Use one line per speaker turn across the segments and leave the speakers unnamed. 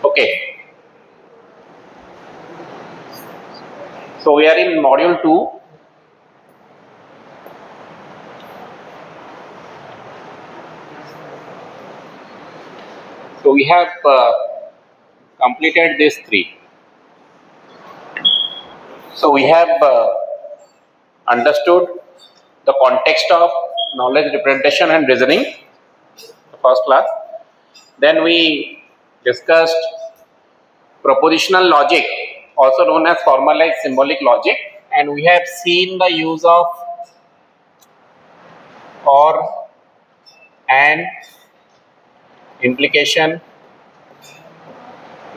Okay, so we are in module 2. So we have completed these 3. So we have understood the context of knowledge representation and reasoning, the first class. Then we discussed propositional logic, also known as formalized symbolic logic, and we have seen the use of or, and, implication,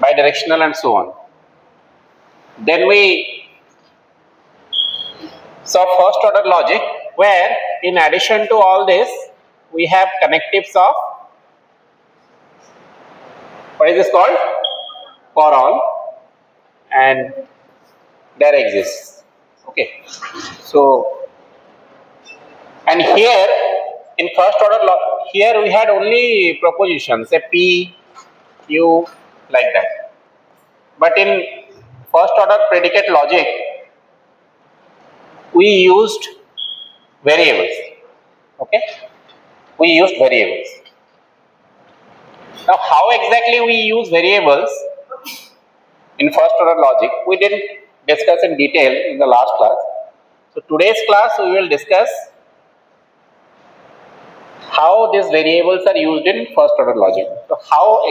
bidirectional, and so on. Then we saw first order logic, where in addition to all this we have connectives of, what is this called, for all, and there exists. Okay, so and here in first order here we had only propositions, say P, Q, like that. But in first order predicate logic we used variables. Okay, we used variables. Now how exactly we use variables in first order logic we didn't discuss in detail in the last class. So today's class we will discuss how these variables are used in first order logic. So how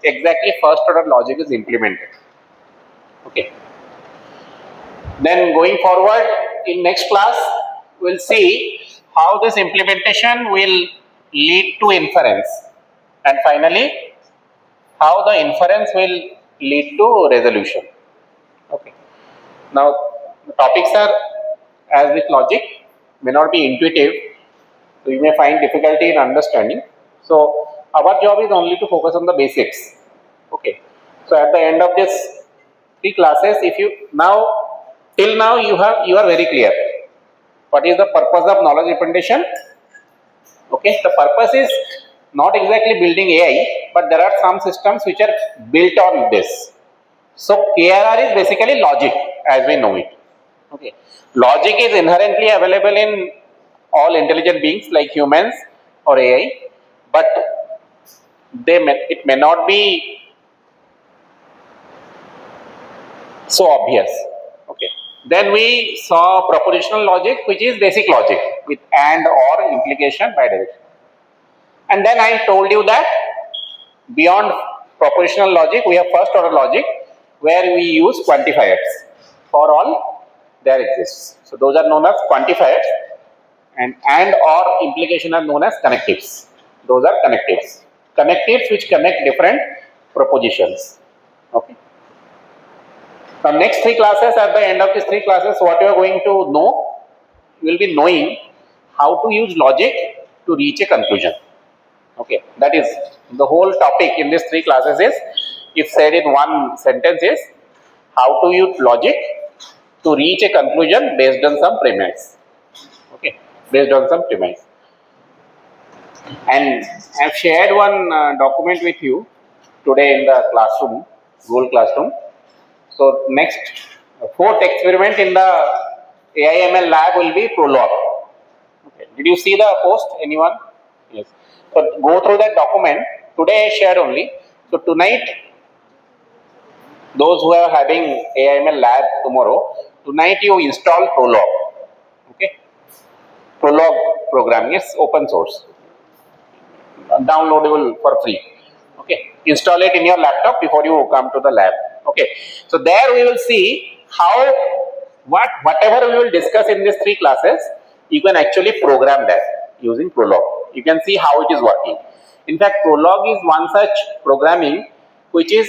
exactly first order logic is implemented. Okay. Then going forward in next class we will see how this implementation will lead to inference, and finally how the inference will lead to resolution. Okay. Now the topics are, as with logic, may not be intuitive, so you may find difficulty in understanding. So our job is only to focus on the basics. Okay. So at the end of this 3 classes, if you till now you are very clear. What is the purpose of knowledge representation? Okay, the purpose is not exactly building AI, but there are some systems which are built on this. So KRR is basically logic as we know it. Okay, logic is inherently available in all intelligent beings like humans or AI, but it may not be so obvious. Okay. Then we saw propositional logic, which is basic logic with and, or, implication, bidirectional. And then I told you that beyond propositional logic, we have first order logic where we use quantifiers. For all, there exists. So those are known as quantifiers, and or implication are known as connectives. Those are connectives. Connectives which connect different propositions. Okay. Now next 3 classes, at the end of these 3 classes, what you are going to know, you will be knowing how to use logic to reach a conclusion. Okay, that is the whole topic in these 3 classes is, if said in one sentence, is how to use logic to reach a conclusion based on some premise. Okay, based on some premise. And I have shared one document with you today in the classroom, Google Classroom. So next 4th experiment in the AIML lab will be prologue. Okay. Did you see the post? Anyone? Yes. So go through that document. Today I shared only. So tonight, those who are having AIML lab tomorrow, tonight you install prologue. Okay. Prologue program, yes, open source, downloadable for free. Okay. Install it in your laptop before you come to the lab. Okay, so there we will see how whatever we will discuss in these 3 classes, you can actually program that using prologue. You can see how it is working. In fact, prologue is one such programming which is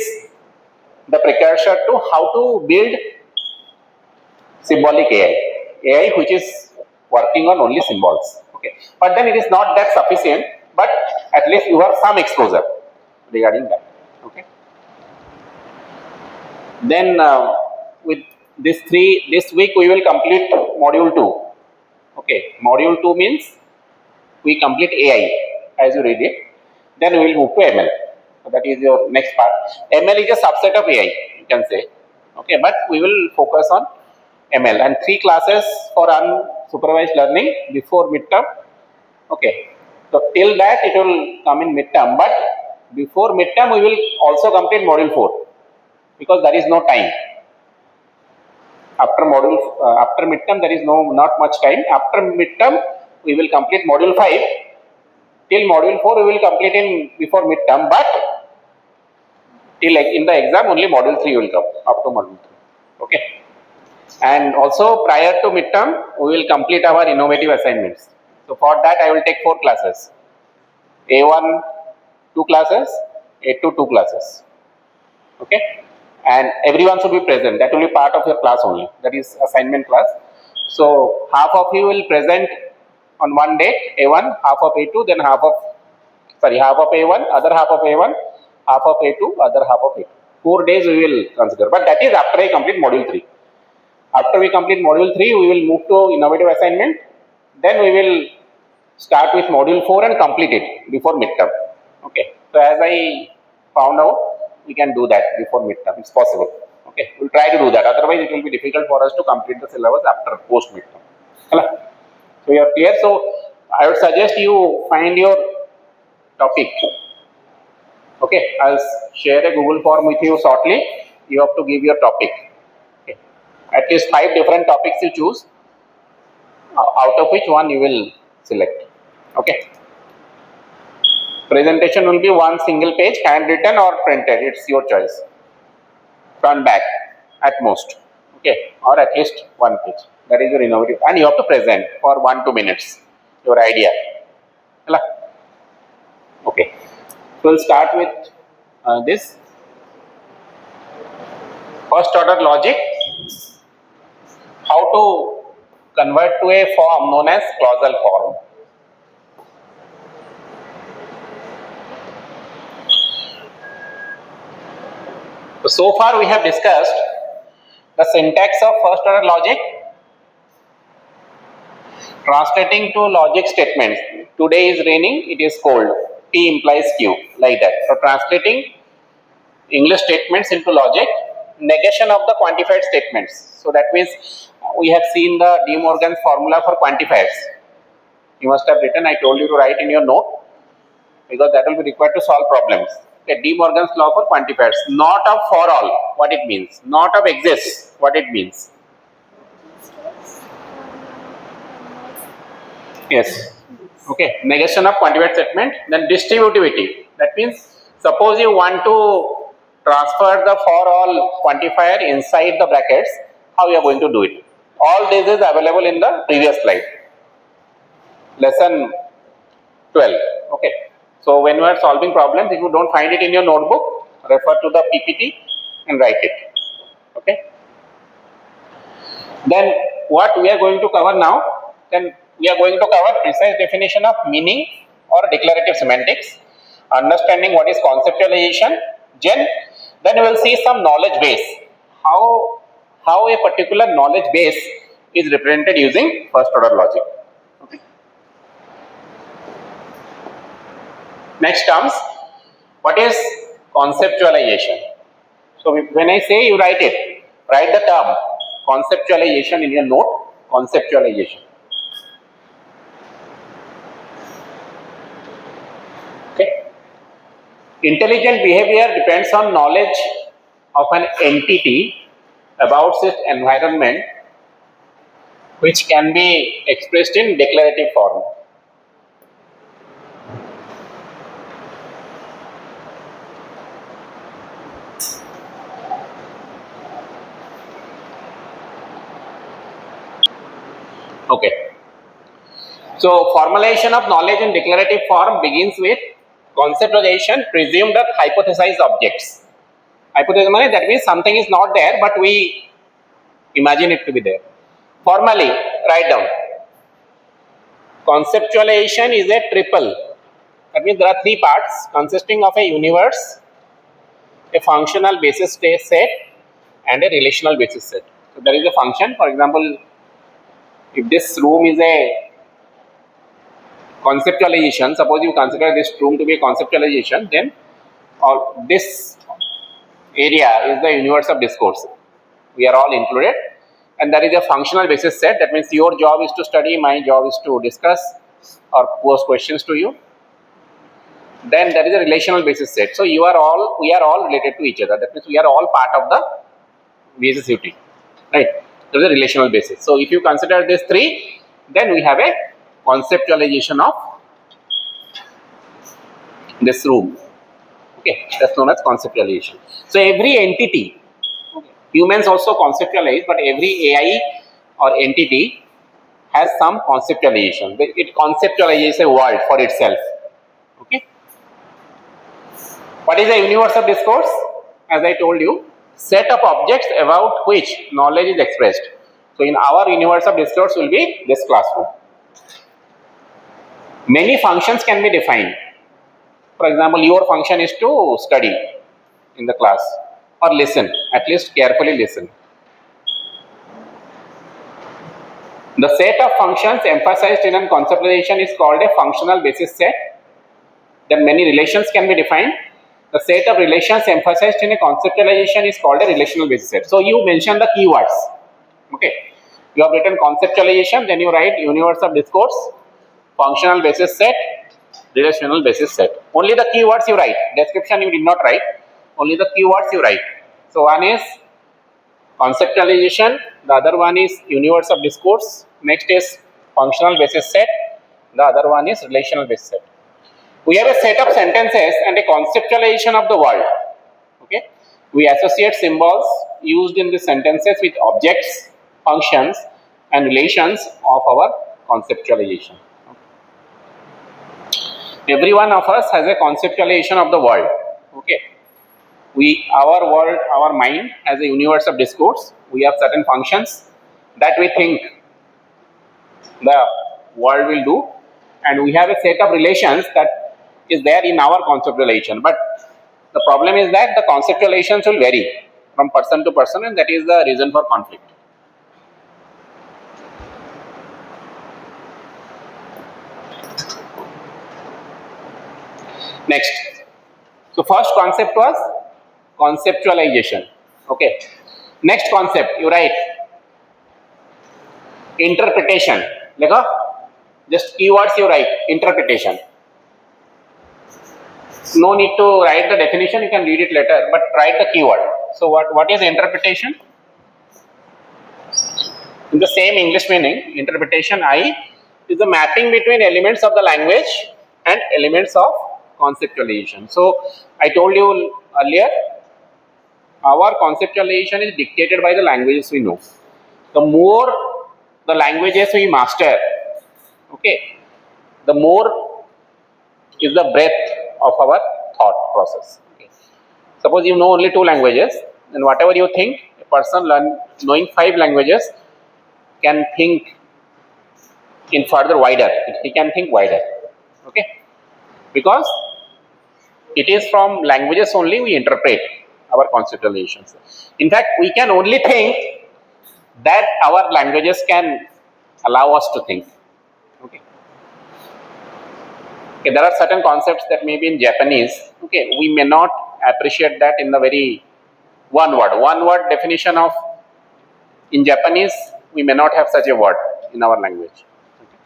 the precursor to how to build symbolic AI which is working on only symbols. Okay, but then it is not that sufficient, but at least you have some exposure regarding that. Okay. Then with this week we will complete module 2. Okay, module 2 means we complete AI as you read it, then we will move to ML. So that is your next part. ML is a subset of AI, you can say. Okay, but we will focus on ML and 3 classes for unsupervised learning before midterm. Okay, so till that it will come in midterm, but before midterm we will also complete module 4 because there is no time. After midterm there is not much time. After midterm we will complete module 5. Till module 4 we will complete in before midterm, but till in the exam only module 3 will come up to module 3. Okay. And also prior to midterm we will complete our innovative assignments. So for that I will take 4 classes. A1 2 classes, A2 2 classes. Okay. And everyone should be present. That will be part of your class only. That is assignment class. So half of you will present on one date, A1, half of A2, then half of A1, other half of A1, half of A2, other half of A2. 4 days we will consider. But that is after I complete module 3. After we complete module 3, we will move to innovative assignment. Then we will start with module 4 and complete it before midterm. Okay. So as I found out, we can do that before midterm. It's possible. Okay. We'll try to do that. Otherwise, it will be difficult for us to complete the syllabus after post midterm. So you are clear. So I would suggest you find your topic. Okay. I'll share a Google form with you shortly. You have to give your topic. Okay. At least 5 different topics you choose. Out of which one you will select. Okay. Presentation will be one single page, handwritten or printed. It's your choice. Front, back, at most. Okay, or at least one page. That is your innovative, and you have to present for 1-2 minutes your idea. Okay, so we'll start with this first order logic. How to convert to a form known as clausal form. So far we have discussed the syntax of first order logic, translating to logic statements. Today is raining, it is cold. P implies Q, like that. So translating English statements into logic, negation of the quantified statements. So that means we have seen the De Morgan's formula for quantifiers. You must have written, I told you to write in your note because that will be required to solve problems. Okay, De Morgan's law for quantifiers. Not of for all, what it means. Not of exists, what it means. Yes. Okay, negation of quantified statement. Then distributivity. That means suppose you want to transfer the for all quantifier inside the brackets, how you are going to do it. All this is available in the previous slide. Lesson 12. Okay. So when you are solving problems, if you don't find it in your notebook, refer to the PPT and write it. Okay. Then what we are going to cover now, then we are going to cover precise definition of meaning or declarative semantics, understanding what is conceptualization, then we will see some knowledge base, how a particular knowledge base is represented using first order logic. Okay. Next comes, what is conceptualization? So when I say you write it, write the term conceptualization in your note, conceptualization. Okay. Intelligent behavior depends on knowledge of an entity about its environment, which can be expressed in declarative form. Okay. So formulation of knowledge in declarative form begins with conceptualization, presumed or hypothesized objects. Hypothesis means that means something is not there, but we imagine it to be there. Formally, write down. Conceptualization is a triple. That means there are 3 parts consisting of a universe, a functional basis set, and a relational basis set. So there is a function. For example, if this room is a conceptualization, suppose you consider this room to be a conceptualization, then this area is the universe of discourse. We are all included, and that is a functional basis set. That means your job is to study, my job is to discuss or pose questions to you. Then there is a relational basis set. So we are all related to each other. That means we are all part of the VSSUT, right? There is a relational basis. So if you consider these three, then we have a conceptualization of this room. Okay, that's known as conceptualization. So every entity, humans also conceptualize, but every AI or entity has some conceptualization. It conceptualizes a world for itself. Okay. What is the universe of discourse? As I told you, set of objects about which knowledge is expressed. So in our universe of discourse will be this classroom. Many functions can be defined. For example, your function is to study in the class or listen, at least carefully listen. The set of functions emphasized in a conceptualization is called a functional basis set. Then many relations can be defined. The set of relations emphasized in a conceptualization is called a relational basis set. So you mention the keywords. Okay. You have written conceptualization, then you write universe of discourse, functional basis set, relational basis set. Only the keywords you write. Description you did not write. Only the keywords you write. So one is conceptualization, the other one is universe of discourse, next is functional basis set, the other one is relational basis set. We have a set of sentences and a conceptualization of the world. Okay, we associate symbols used in the sentences with objects, functions, and relations of our conceptualization. Every one of us has a conceptualization of the world. Okay, our world, our mind has a universe of discourse. We have certain functions that we think the world will do, and we have a set of relations that is there in our conceptualization. But the problem is that the conceptualizations will vary from person to person, and that is the reason for conflict. Next, so first concept was conceptualization. Okay, next concept you write interpretation. Like just keywords you write interpretation. No need to write the definition, you can read it later, but write the keyword. So what is interpretation? In the same English meaning, interpretation I is the mapping between elements of the language and elements of conceptualization. So I told you earlier, our conceptualization is dictated by the languages we know. The more the languages we master, okay, the more is the breadth of our thought process. Okay. Suppose you know only 2 languages, then whatever you think, a person knowing 5 languages can think in further wider. He can think wider. Okay, because it is from languages only we interpret our conceptualizations. In fact, we can only think that our languages can allow us to think. Okay. Okay, there are certain concepts that may be in Japanese. Okay, we may not appreciate that in the very one word definition of in Japanese. We may not have such a word in our language. Okay.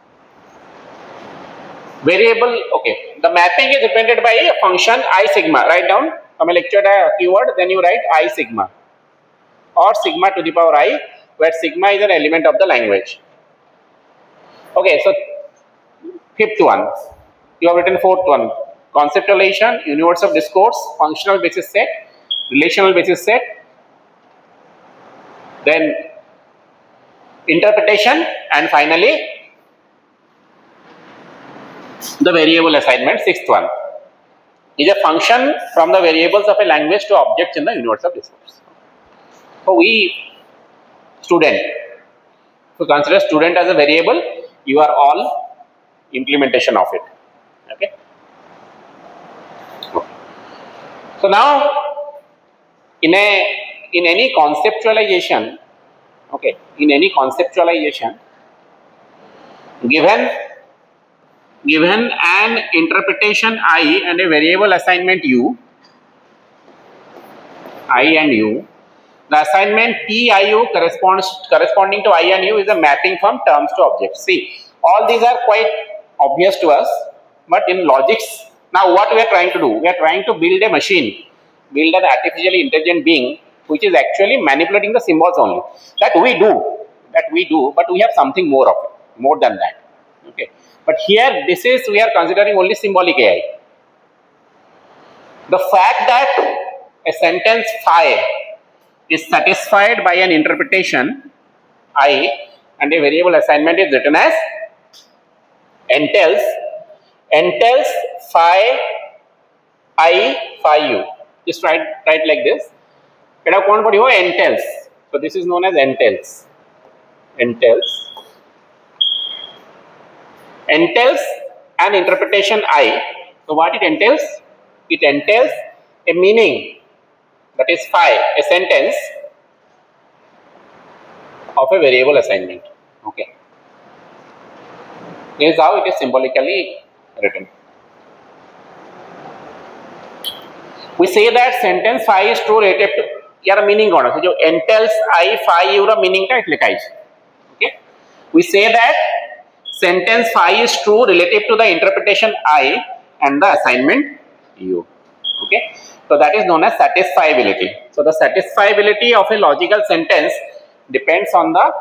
Variable. Okay, the mapping is represented by a function I sigma. Write down. From a lecture keyword, then you write I sigma or sigma to the power I, where sigma is an element of the language. Okay, so 5th one. You have written 4th one. Conceptualization, universe of discourse, functional basis set, relational basis set, then interpretation, and finally the variable assignment, 6th one. Is a function from the variables of a language to objects in the universe of discourse. So we, student, so consider student as a variable, you are all implementation of it. Okay. So now in any conceptualization, okay, in any conceptualization, given given an interpretation I and a variable assignment U, I and U, the assignment TIU corresponding to I and U is a mapping from terms to objects. See, all these are quite obvious to us, but in logics, now what we are trying to do? We are trying to build a machine, build an artificially intelligent being which is actually manipulating the symbols only. That we do, but we have something more of it, more than that. Okay, but here we are considering only symbolic AI. The fact that a sentence phi is satisfied by an interpretation I and a variable assignment is written as entails phi I phi U. Just write like this. Entails. So this is known as entails. Entails an interpretation I. So what it entails? It entails a meaning, that is phi, a sentence of a variable assignment. Okay. This is how it is symbolically written. We say that sentence phi is true relative to यार meaning कौन है? So जो entails I phi U रा meaning का लिखा है. Okay. We say that sentence phi is true relative to the interpretation I and the assignment U. Okay. So that is known as satisfiability. So the satisfiability of a logical sentence depends on the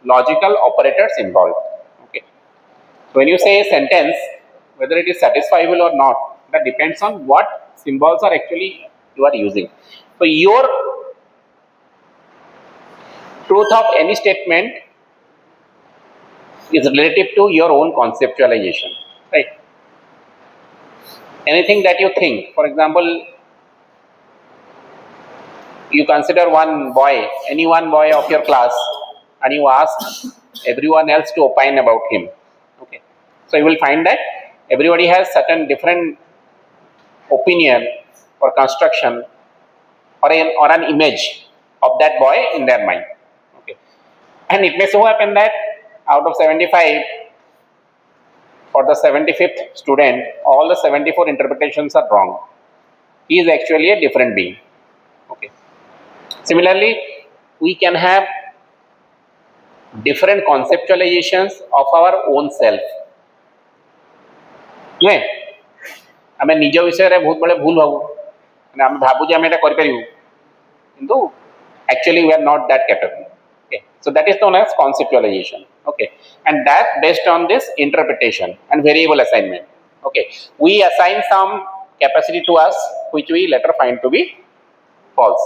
logical operators involved. Okay. So when you say a sentence, whether it is satisfiable or not, that depends on what symbols are actually you are using. So your truth of any statement is relative to your own conceptualization, right? Anything that you think, for example, you consider any one boy of your class, and you ask everyone else to opine about him. Okay, so you will find that everybody has certain different opinion or construction or an image of that boy in their mind. Okay, and it may so happen that out of 75, for the 75th student, all the 74 interpretations are wrong. He is actually a different being. Okay. Similarly, we can have different conceptualizations of our own self. नुहे आम निज विषय बहुत बड़े भूल भावु आम भावुँ आम यहाँ करूँ किंतु actually we are not that capable. Okay, so that is known as conceptualization. Okay, and that based on this interpretation and variable assignment. Okay, we assign some capacity to us which we later find to be false.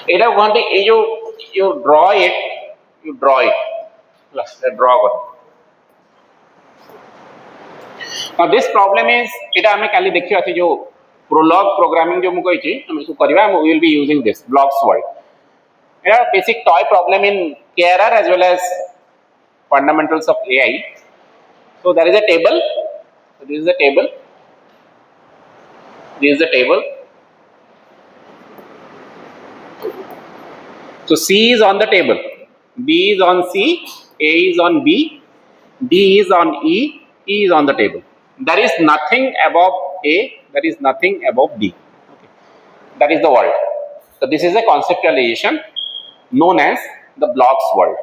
You draw it. Draw. Now this problem is, it आमे काली देखियो आसी जो prolog programming जो मुको इची हम इसको करिवा we will be using this blocks world. It is a basic toy problem in KRR as well as fundamentals of AI. So there is a table. So this is the table. This is the table. So C is on the table. B is on C. A is on B. D is on E. E is on the table. There is nothing above A. There is nothing above D. Okay. That is the world. So this is a conceptualization known as the blocks world.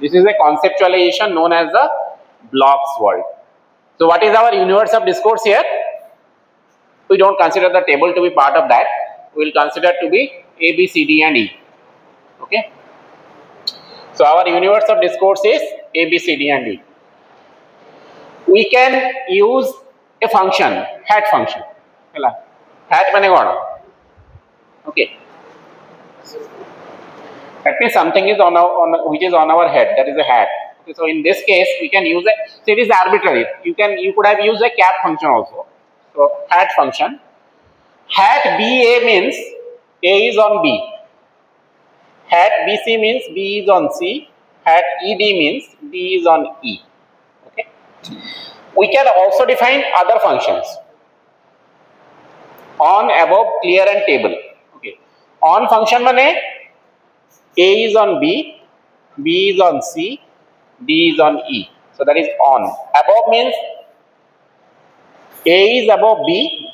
This is a conceptualization known as the blocks world. So what is our universe of discourse here? We don't consider the table to be part of that. We will consider to be A, B, C, D and E. Okay. So our universe of discourse is A, B, C, D and E. We can use a function, hat function. Hat mane kona? Okay. That means something is which is on our head. That is a hat. Okay, so in this case, we can use it. So it is arbitrary. You could have used a cap function also. So hat function. Hat BA means A is on B. Hat BC means B is on C. Hat ED means D is on E. Okay. We can also define other functions. On, above, clear and table. Okay. On function mane A is on B, B is on C, D is on E. So that is on. Above means A is above B,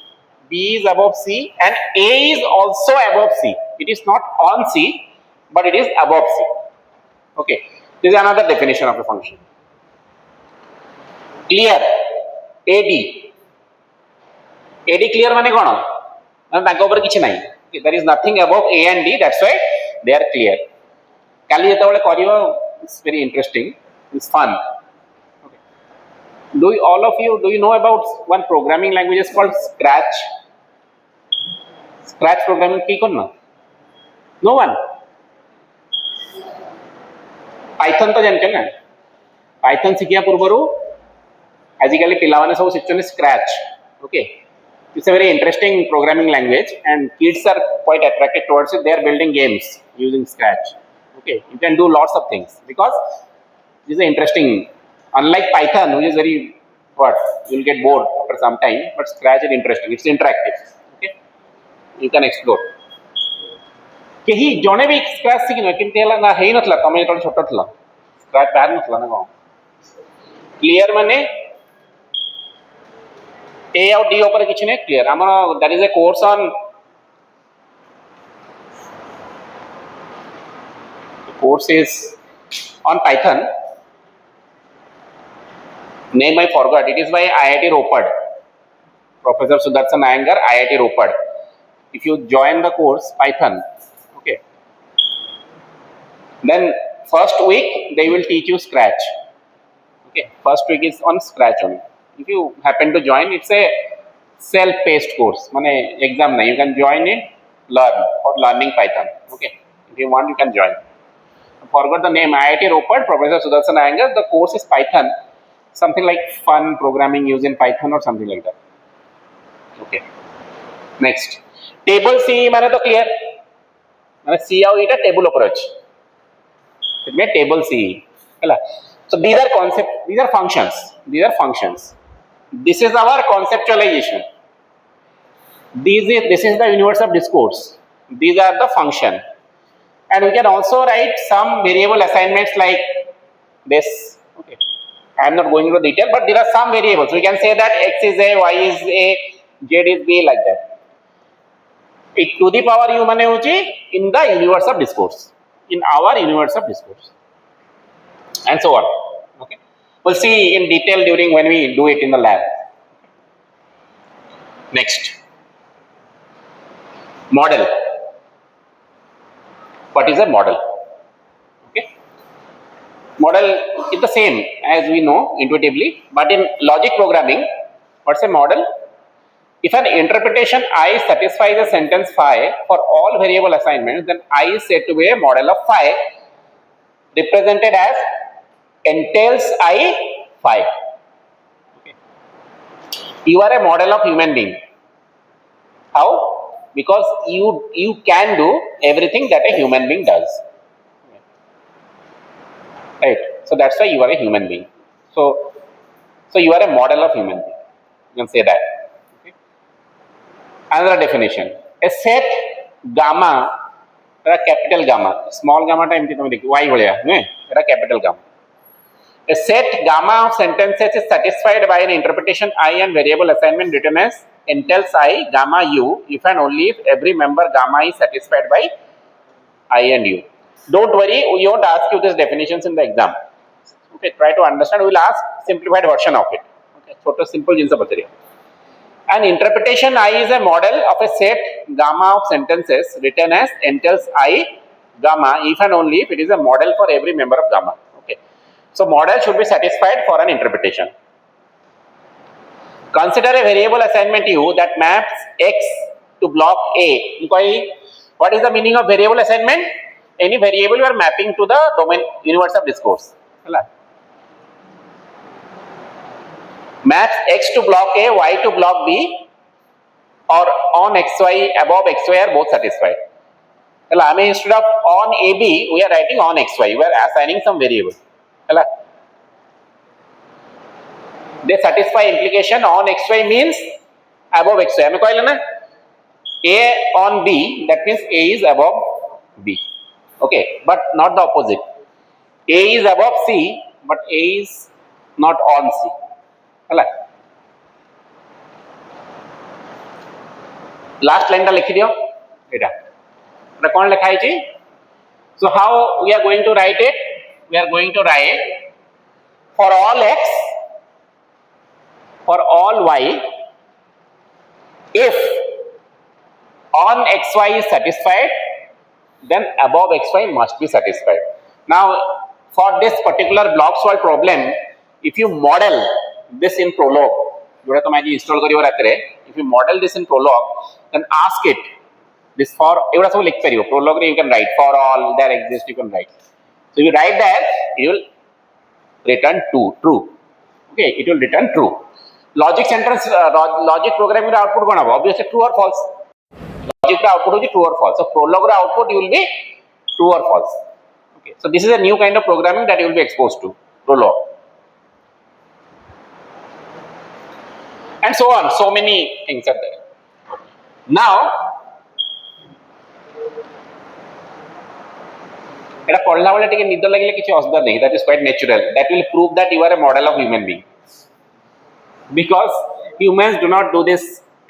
B is above C, and A is also above C. It is not on C, but it is above C. Okay. This is another definition of a function. Clear. AD. AD clear mane kono? Tanko upare kichi nahi. There is nothing above A and D. That's why they are clear. Kali jetebale kariyo, it's very interesting. It's fun. All of you, do you know about one programming language is called Scratch? Scratch programming ki karna? No one. Python to जानते ना? Python सीखिया पूर्वरु आजिकली पिलावाने सब शिक्षण Scratch. Okay. It's a very interesting programming language and kids are quite attracted towards it. They are building games using Scratch. Okay. You can do lots of things because this is interesting. Unlike Python, which is very you'll get bored after some time, but Scratch is interesting. It's interactive. Okay, you can explore. केही जने भी Scratch सीखिन किंतु एला ना हेई नथला तमे जेतल छोट थला Scratch बाहर नथला ना गाँव क्लियर माने A और D ऊपर किछि नै क्लियर हमर that is a course on course is on Python. Name I forgot. It is by IIT Ropad, Professor Sudarshan Iyengar, IIT Ropad. If you join the course Python, okay, then first week they will teach you Scratch. Okay, first week is on Scratch only. If you happen to join, it's a self-paced course. Mane exam nahi. You can join it, learn for learning Python. Okay, if you want, you can join. I forgot the name. IIT Ropad, Professor Sudarshan Iyengar. The course is Python. Something like fun programming using Python or something like that. Okay. Next. Table C माने तो clear. माने C आउ इटा table approach. इसमें table C. है So these are concepts. These are functions. These are functions. This is our conceptualization. This is the universe of discourse. These are the function. And we can also write some variable assignments like this. Okay. I am not going into detail, but there are some variables. We can say that x is a, y is a, z is b, like that. It to the power u mane hochi in the universe of discourse, in our universe of discourse, and so on. Okay, we'll see in detail during when we do it in the lab. Next, model. What is a model? Model is the same as we know intuitively, but in logic programming, what's a model? If an interpretation I satisfies a sentence phi for all variable assignments, then I is said to be a model of phi, represented as entails I phi. Okay. You are a model of human being. How? Because you can do everything that a human being does. Right. So that's why you are a human being. So you are a model of human being. You can say that. Okay. Another definition. A set gamma, capital gamma, small gamma time y capital gamma. A set gamma of sentences is satisfied by an interpretation I and variable assignment written as entails I gamma u if and only if every member gamma is satisfied by I and u. Don't worry, we won't ask you these definitions in the exam. Okay, try to understand. We will ask simplified version of it. Okay, so simple jinsa batariya. An interpretation I is a model of a set gamma of sentences written as entails I gamma if and only if it is a model for every member of gamma. Okay, so model should be satisfied for an interpretation. Consider a variable assignment u that maps x to block A. Inquiry: what is the meaning of variable assignment? Any variable you are mapping to the domain universe of discourse. Maps x to block A, y to block B, or on xy, above xy are both satisfied. Instead of on AB, we are writing on xy. We are assigning some variable. They satisfy implication on xy means above xy. A on B, that means A is above B. Okay, but not the opposite. A is above C, but A is not on C. Hello. Last line ta likhi diyo. Eta kon lekha hai chi? So how we are going to write it? We are going to write for all x, for all y, if on xy is satisfied, then above xy must be satisfied. Now, for this particular block solve problem, if you model this in Prolog, जोड़ा तो मैं जी install करियो रहते if you model this in Prolog, then ask it this for एवढा सब लिख करियो Prolog रे you can write for all there exists you can write. So you write that you will return true. Okay, it will return true. Logic sentence logic programming output कौन होगा? Obviously true or false. Logic output होगी true or false. So Prolog output you will be true or false. Okay, so this is a new kind of programming that you will be exposed to, Prolog. And so on, so many things are there. Now, এটা পড়লা বেলা টিকে নিদ লাগিলে কিছু অসুবিধা নেই, that is quite natural. That will prove that you are a model of human being. Because humans do not do this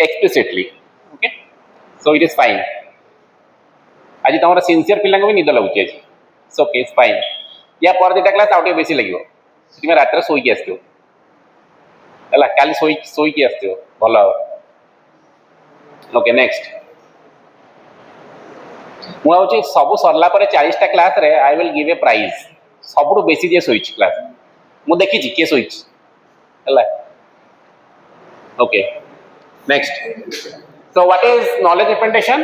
explicitly. Okay, so it is fine. आज तमरा sincere पिला भी निद लगुचे आज. So okay, it's fine. या पर दिटा class out बेसी लगियो. तुमे रात्र सोई के आस्थियो. हला काली सोई के आस्थियो. भलो. Okay, next. ମୁଁ ଭାବୁଛି ସବୁ ସରିଲା ପରେ 40ଟା କ୍ଲାସରେ I will give A prize ସବୁଠୁ ବେଶୀ ଯିଏ ଶୋଇଛି କ୍ଲାସ୍ ମୁଁ ଦେଖିଛି କିଏ ଶୋଇଛି ହେଲା okay next so what is knowledge representation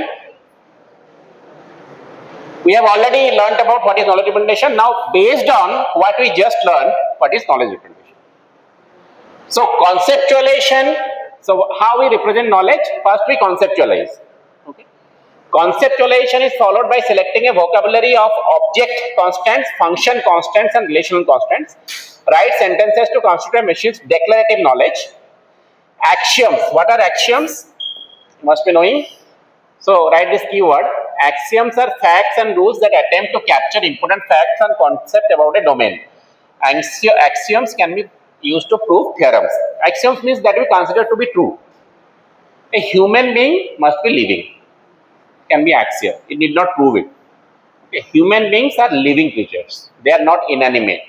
we have already learnt about what is knowledge representation now based on what we just learned what is knowledge representation so conceptualization so how we represent knowledge first we conceptualize okay Conceptualization is followed by selecting a vocabulary of object constants, function constants and relational constants. Write sentences to constitute a machine's declarative knowledge. Axioms. What are axioms? You must be knowing. So write this keyword. Axioms are facts and rules that attempt to capture important facts and concepts about a domain. Axioms can be used to prove theorems. Axioms means that we consider to be true. A human being must be living. Can be axiom. It need not prove it. Okay. Human beings are living creatures. They are not inanimate.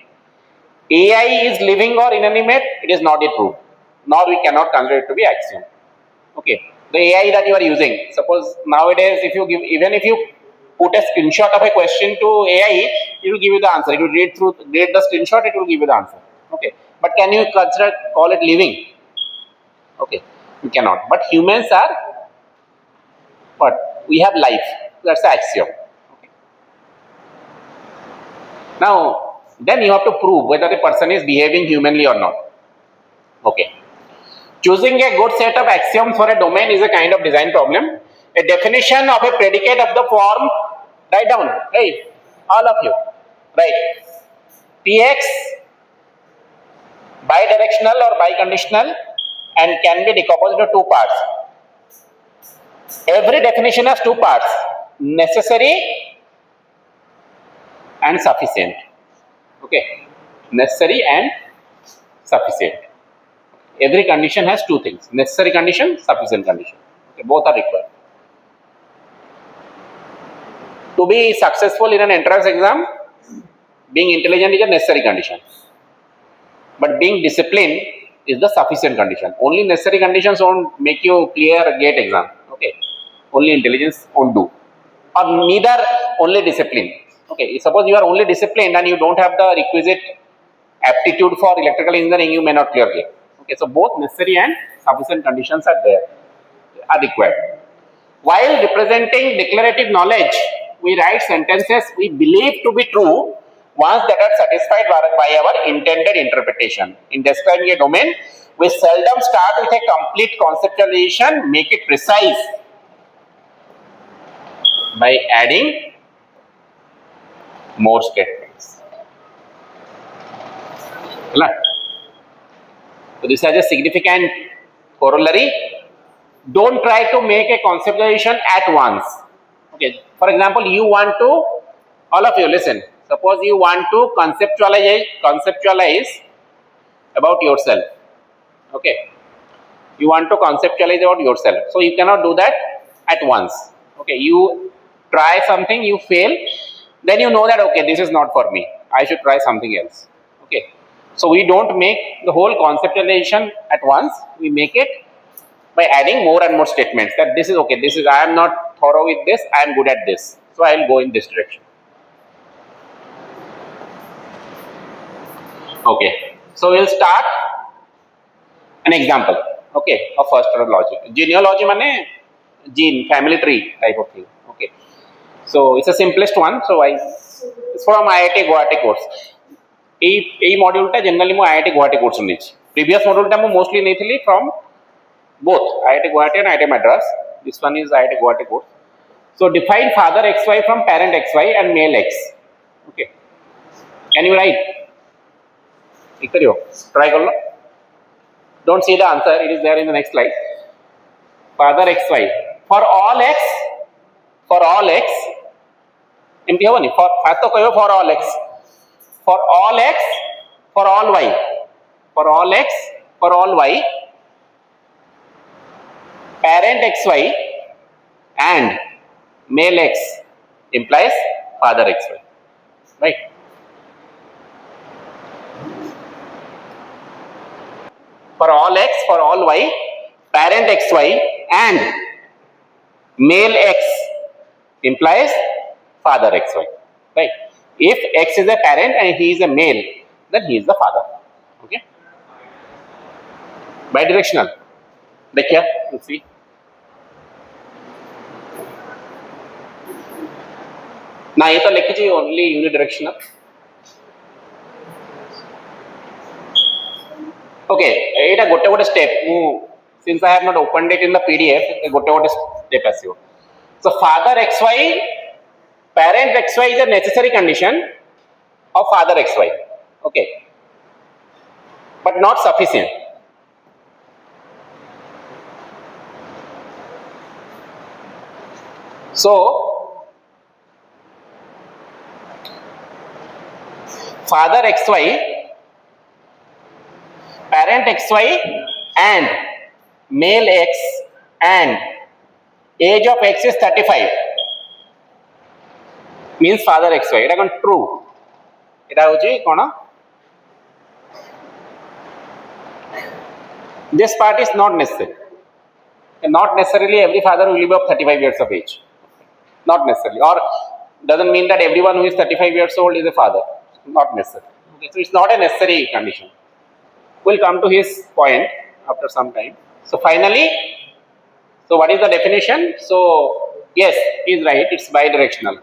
AI is living or inanimate. It is not yet proved. Nor we cannot consider it to be axiom. Okay. The AI that you are using. Suppose nowadays, if you give, even if you put a screenshot of a question to AI, it will give you the answer. It will read the screenshot. It will give you the answer. Okay. But can you call it living? Okay. You cannot. But humans are what? We have life. That's the axiom. Okay. Now, then you have to prove whether the person is behaving humanly or not. Okay. Choosing a good set of axioms for a domain is a kind of design problem. A definition of a predicate of the form, write down. Hey, all of you. Right. Px bidirectional or biconditional and can be decomposed into two parts. Every definition has two parts, necessary and sufficient. Okay, necessary and sufficient. Every condition has two things, necessary condition, sufficient condition. Okay, both are required. To be successful in an entrance exam, being intelligent is a necessary condition. But being disciplined is the sufficient condition. Only necessary conditions won't make you clear a GATE exam. Okay, only intelligence won't do, or neither only discipline. Okay, suppose you are only disciplined and you don't have the requisite aptitude for electrical engineering, you may not clear GATE. Okay, so both necessary and sufficient conditions are there, are required. While representing declarative knowledge, we write sentences we believe to be true ones that are satisfied by our intended interpretation. In describing a domain, we seldom start with a complete conceptualization, make it precise by adding more statements. So this has a significant corollary don't try to make a conceptualization at once. Okay, for example, you want to, all of you listen, suppose you want to conceptualize about yourself. Okay, you want to conceptualize about yourself, so you cannot do that at once. Okay, you try something, you fail, then you know that okay, this is not for me, I should try something else. Okay, so we don't make the whole conceptualization at once, we make it by adding more and more statements that this is okay, this is, I am not thorough with this, I am good at this, so I will go in this direction. Okay, so we'll start an example, okay, of first order logic. Genealogy mane gene, family tree type of thing. Okay, so it's the simplest one, so it's from IIT Guwahati course. এই মডিউলটা generally মু IIT Guwahati course নেছি, previous মডিউলটা মু mostly নেইଥିଲି from both IIT Guwahati and IIT Madras. This one is IIT Guwahati course. So define father xy from parent xy and male x. Okay, can you write? Try kar lo. Don't see the answer, it is there in the next slide. Father xy for all x, for all x एमती हम नहीं, fast तो कहो for all x, for all x, for all y, for all x, for all y, parent xy and male x implies father xy, right? For all x, for all y, parent xy and male x implies father xy, right? If x is a parent and he is a male, then he is the father. Okay, bidirectional. देखिए, you see. ना ये तो लिखी चाहिए only unidirectional. Okay, ये ना गोटे step. Since I have not opened it in the PDF, ये गोटे step ऐसे हो. So father xy, parent xy is a necessary condition of father xy. Okay, but not sufficient. So father xy, parent xy and male x and age of x is 35 means father xy. It is true. It is this part is not necessary. Not necessarily every father will be of 35 years of age. Not necessarily, or doesn't mean that everyone who is 35 years old is a father. Not necessary. Okay, so it's not a necessary condition. We'll come to his point after some time. So finally, so what is the definition? So yes, he's right. It's bidirectional.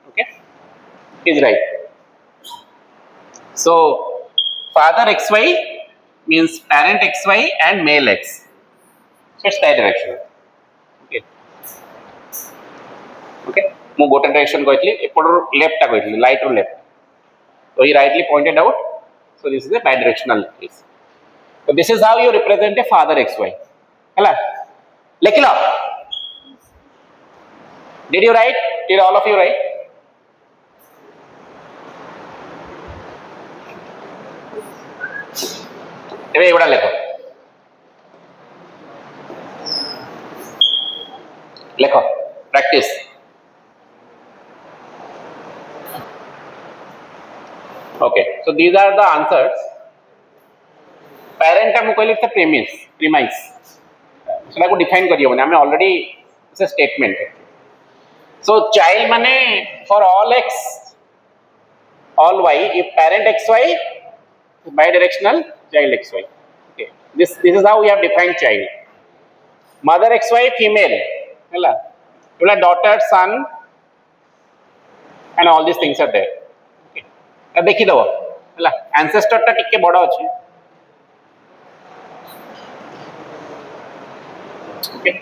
Okay, he's right. So father xy means parent xy and male x. So it's bidirectional. Okay. Okay. ମୁଁ ଗୋଟେ direction କହିଥିଲି, ଏପଟର left ଟା କହିଥିଲି, right or left. So he rightly pointed out. So this is a bidirectional case. So this is how you represent a father xy. Hello. Lekilo. Did you write? Did all of you write? ଏବେ ଏଗୁଡ଼ା ଲେଖ, ଲେଖ, practice. Okay, so these are the answers. Parent हम कोई लिखते premise. सेटा को define करियो माने हमें already it's a statement. So child माने for all x, all y, if parent xy, bidirectional child xy. Okay, this is how we have defined child. Mother xy female, hela, daughter, son, and all these things are there. Okay, देखी दो, हला, ancestor टा टिके बड़ा अच्छे. Okay.